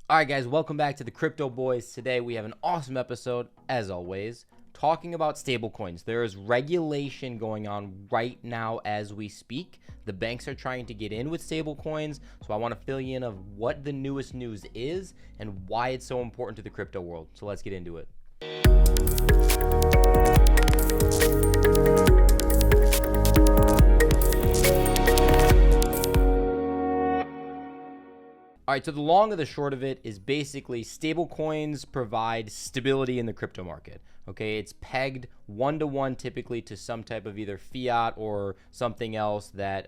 All right, guys, welcome back to the Crypto Boys. Today we have an awesome episode, as always, talking about stablecoins. There is regulation going on right now as we speak. The banks are trying to get in with stablecoins, so I want to fill you in of what the newest news is and why it's so important to the crypto world. So let's get into it. All right, so the long of the short of it is basically stablecoins provide stability in the crypto market. Okay, it's pegged one-to-one typically to some type of either fiat or something else that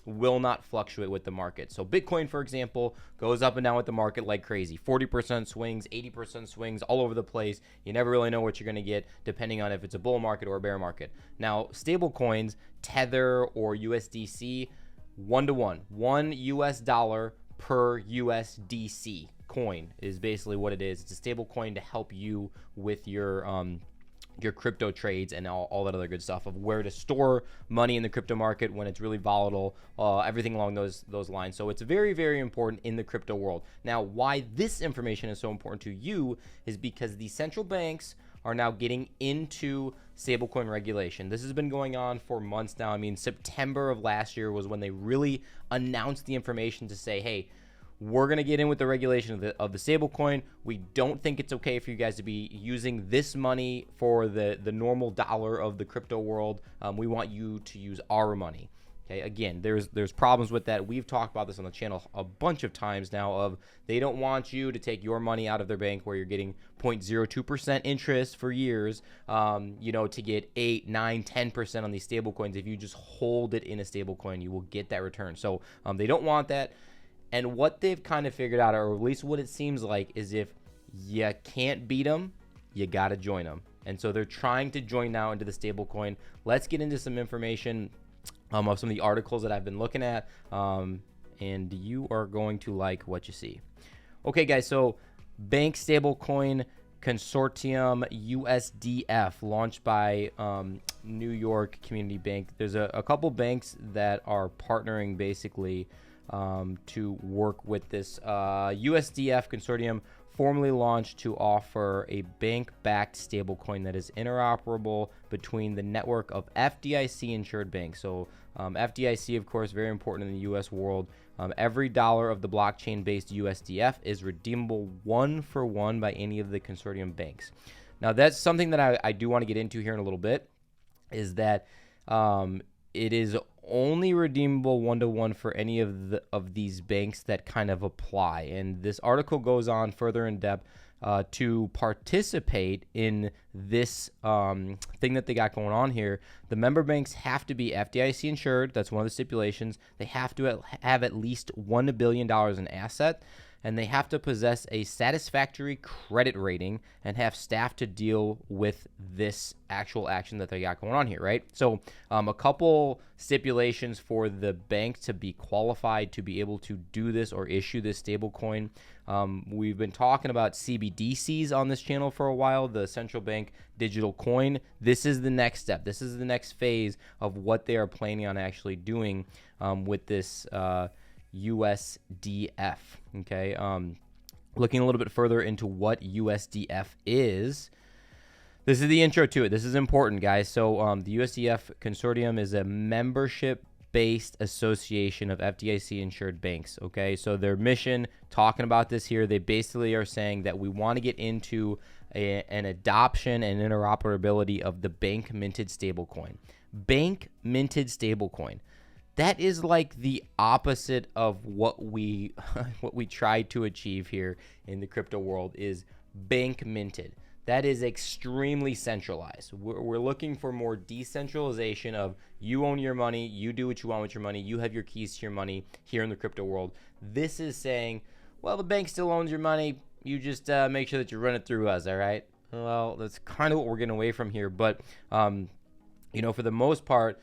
will not fluctuate with the market. So Bitcoin, for example, goes up and down with the market like crazy. 40% swings, 80% swings, all over the place. You never really know what you're going to get depending on if it's a bull market or a bear market. Now, stablecoins, Tether or USDC, one-to-one, $1 per USDC coin is basically what it is. It's a stable coin to help you with your crypto trades and all that other good stuff of where to store money in the crypto market when it's really volatile, everything along those lines. So it's very, very important in the crypto world. Now, why this information is so important to you is because the central banks are now getting into stablecoin regulation. This has been going on for months now. I mean, September of last year was when they really announced the information to say, hey, we're going to get in with the regulation of the stablecoin. We don't think it's okay for you guys to be using this money for the normal dollar of the crypto world. We want you to use our money. Okay, again, there's problems with that. We've talked about this on the channel a bunch of times now of they don't want you to take your money out of their bank where you're getting 0.02% interest for years, to get 8, 9, 10% on these stable coins. If you just hold it in a stable coin, you will get that return. So they don't want that. And what they've kind of figured out, or at least what it seems like, is if you can't beat them, you got to join them. And so they're trying to join now into the stable coin. Let's get into some information of some of the articles that I've been looking at, and you are going to like what you see. Okay, guys, so Bank Stablecoin Consortium USDF, launched by New York Community Bank. There's a couple banks that are partnering basically to work with this. USDF Consortium formally launched to offer a bank-backed stablecoin that is interoperable between the network of FDIC-insured banks. So FDIC, of course, very important in the U.S. world. Every dollar of the blockchain-based USDF is redeemable one-for-one by any of the consortium banks. Now, that's something that I do want to get into here in a little bit, is that it is only redeemable one-to-one for any of these banks that kind of apply. And this article goes on further in depth to participate in this thing that they got going on here. The member banks have to be FDIC insured. That's one of the stipulations. They have to have at least $1 billion in asset, and they have to possess a satisfactory credit rating and have staff to deal with this actual action that they got going on here, right? So a couple stipulations for the bank to be qualified to be able to do this or issue this stable coin. We've been talking about CBDCs on this channel for a while, the central bank digital coin. This is the next step. This is the next phase of what they are planning on actually doing with this USDF. Okay, looking a little bit further into what USDF is. This is the intro to it. This is important, guys. So the USDF Consortium is a membership-based association of FDIC-insured banks. Okay, so their mission, talking about this here, they basically are saying that we want to get into an adoption and interoperability of the bank-minted stablecoin. Bank-minted stablecoin. That is like the opposite of what we try to achieve here in the crypto world is bank minted. That is extremely centralized. We're looking for more decentralization of you own your money, you do what you want with your money, you have your keys to your money here in the crypto world. This is saying, well, the bank still owns your money, you just make sure that you run it through us, all right? Well, that's kind of what we're getting away from here. But, for the most part,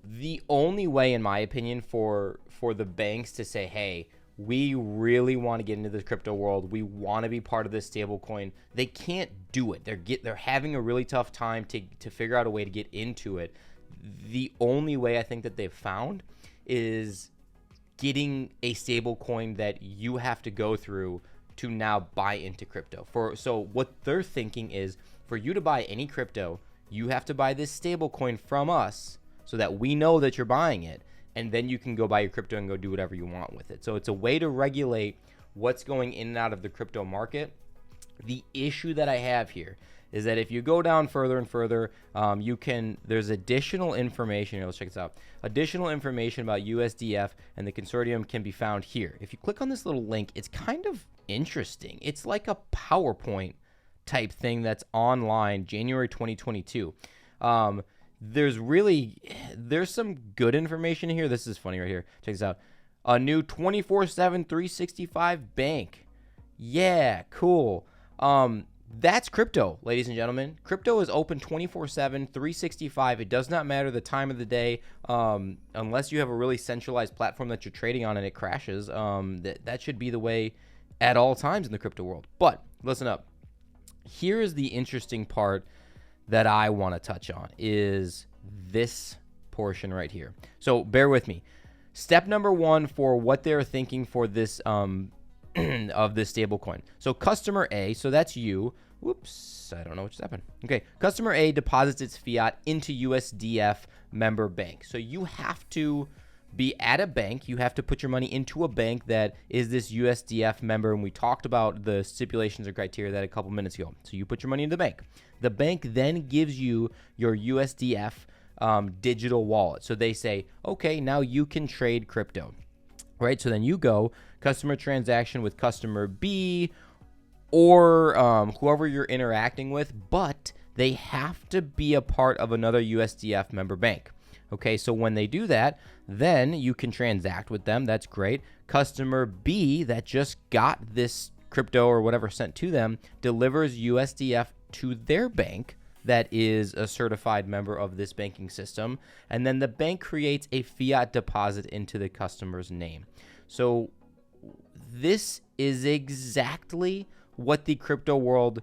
the only way, in my opinion, for the banks to say, hey, we really want to get into the crypto world, we want to be part of this stable coin, they can't do it. They're having a really tough time to figure out a way to get into it. The only way I think that they've found is getting a stable coin that you have to go through to now buy into crypto. So what they're thinking is, for you to buy any crypto, you have to buy this stable coin from us so that we know that you're buying it, and then you can go buy your crypto and go do whatever you want with it. So it's a way to regulate what's going in and out of the crypto market. The issue that I have here is that if you go down further and further, there's additional information. Here, let's check this out. Additional information about USDF and the consortium can be found here. If you click on this little link, it's kind of interesting. It's like a PowerPoint type thing that's online, January 2022. There's some good information here. This is funny right here. Check this out. A new 24/7 365 bank. Yeah, cool. That's crypto, ladies and gentlemen. Crypto is open 24/7, 365. It does not matter the time of the day, unless you have a really centralized platform that you're trading on and it crashes. That should be the way at all times in the crypto world. But listen up. Here is the interesting part that I want to touch on, is this portion right here. So bear with me. Step number one for what they're thinking for this of this stable coin. So customer A, so that's you. Whoops, I don't know what just happened. Okay, customer A deposits its fiat into USDF member bank. So you have to be at a bank. You have to put your money into a bank that is this USDF member, and we talked about the stipulations or criteria that a couple minutes ago. So you put your money in the bank. The bank then gives you your USDF digital wallet. So they say, okay, now you can trade crypto. Right, so then you go customer transaction with customer B or whoever you're interacting with, but they have to be a part of another USDF member bank. Okay, so when they do that, then you can transact with them. That's great. Customer B that just got this crypto or whatever sent to them delivers USDF to their bank that is a certified member of this banking system, and then the bank creates a fiat deposit into the customer's name. So this is exactly what the crypto world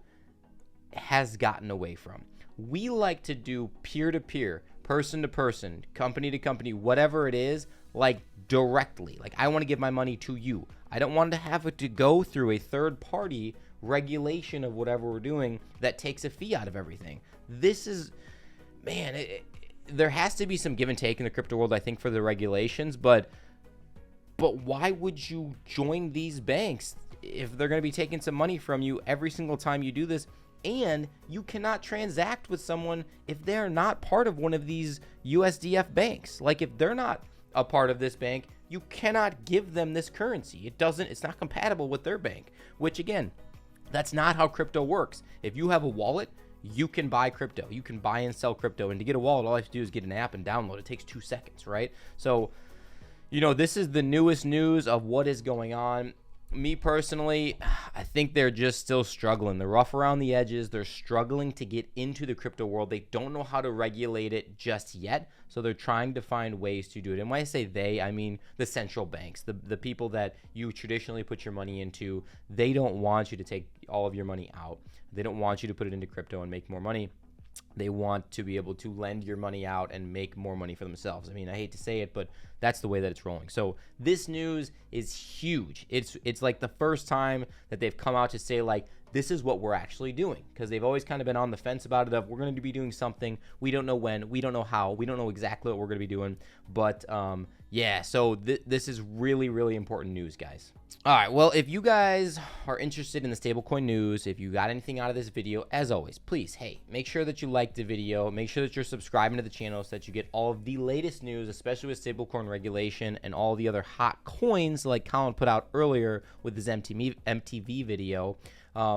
has gotten away from. We like to do peer-to-peer, person-to-person, company-to-company, whatever it is, like directly. Like, I want to give my money to you. I don't want to have it to go through a third-party regulation of whatever we're doing that takes a fee out of everything. This is, man, there has to be some give and take in the crypto world, I think, for the regulations, but why would you join these banks if they're going to be taking some money from you every single time you do this? And you cannot transact with someone if they're not part of one of these USDF banks. Like, if they're not a part of this bank, you cannot give them this currency. It's not compatible with their bank, which again, that's not how crypto works. If you have a wallet, you can buy crypto. You can buy and sell crypto. And to get a wallet, all I have to do is get an app and download. It takes 2 seconds, right? So, this is the newest news of what is going on. Me personally, I think they're just still struggling. They're rough around the edges. They're struggling to get into the crypto world. They don't know how to regulate it just yet. So they're trying to find ways to do it. And when I say they, I mean the central banks, the people that you traditionally put your money into. They don't want you to take all of your money out. They don't want you to put it into crypto and make more money. They want to be able to lend your money out and make more money for themselves. I mean, I hate to say it, but that's the way that it's rolling. So this news is huge. It's like the first time that they've come out to say, like, this is what we're actually doing, because they've always kind of been on the fence about it of, we're going to be doing something. We don't know when. We don't know how. We don't know exactly what we're going to be doing. But yeah, so this is really, really important news, guys. All right, well, if you guys are interested in the stablecoin news, if you got anything out of this video, as always, please, hey, make sure that you like the video. Make sure that you're subscribing to the channel so that you get all of the latest news, especially with stablecoin regulation and all the other hot coins like Colin put out earlier with his MTV video.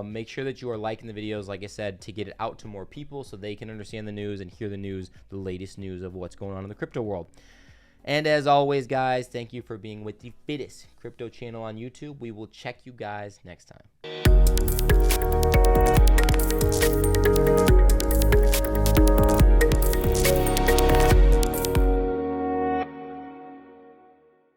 Make sure that you are liking the videos, like I said, to get it out to more people so they can understand the news and hear the news, the latest news of what's going on in the crypto world. And as always, guys, thank you for being with the fittest crypto channel on YouTube. We will check you guys next time.